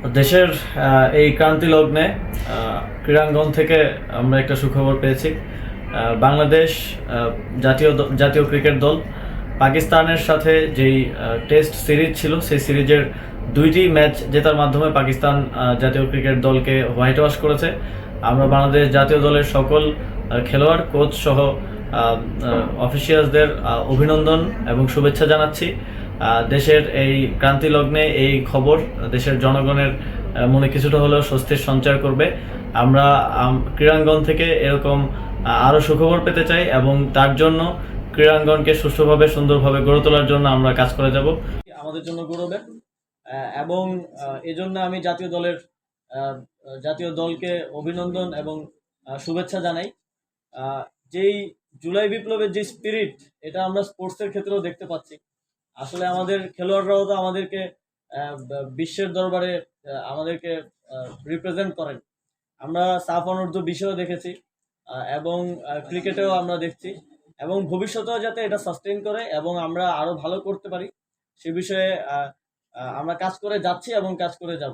দেশের এই ক্রান্তি লগ্নে ক্রীড়াঙ্গন থেকে আমরা একটা সুখবর পেয়েছি। বাংলাদেশ জাতীয় ক্রিকেট দল পাকিস্তানের সাথে যেই টেস্ট সিরিজ ছিল, সেই সিরিজের 2টি ম্যাচ জেতার মাধ্যমে পাকিস্তান জাতীয় ক্রিকেট দলকে হোয়াইট ওয়াশ করেছে। আমরা বাংলাদেশ জাতীয় দলের সকল খেলোয়াড়, কোচ সহ অফিসিয়ালসদের অভিনন্দন এবং শুভেচ্ছা জানাচ্ছি। দেশের এই ক্রান্তি লগ্নে এই খবর দেশের জনগণের মনে কিছুটা হলেও স্বস্তির সঞ্চার করবে। আমরা ক্রীড়াঙ্গন থেকে এরকম আরও সুখবর পেতে চাই এবং তার জন্য ক্রীড়াঙ্গনকে সুষ্ঠুভাবে সুন্দরভাবে গড়ে তোলার জন্য আমরা কাজ করে যাব। আমাদের জন্য গৌরবের এবং এজন্য আমি জাতীয় দলকে অভিনন্দন এবং শুভেচ্ছা জানাই। যেই জুলাই বিপ্লবের যে স্পিরিট, এটা আমরা স্পোর্টসের ক্ষেত্রেও দেখতে পাচ্ছি। আসলে আমাদের খেলোয়াড়রাও তো আমাদেরকে বিশ্বের দরবারে আমাদেরকে রিপ্রেজেন্ট করেন। আমরা সাফ অনূর্ধ্ব বিষয়েও দেখেছি এবং ক্রিকেটেও আমরা দেখছি, এবং ভবিষ্যতেও যাতে এটা সাস্টেইন করে এবং আমরা আরো ভালো করতে পারি সে বিষয়ে আমরা কাজ করে যাচ্ছি এবং কাজ করে যাব।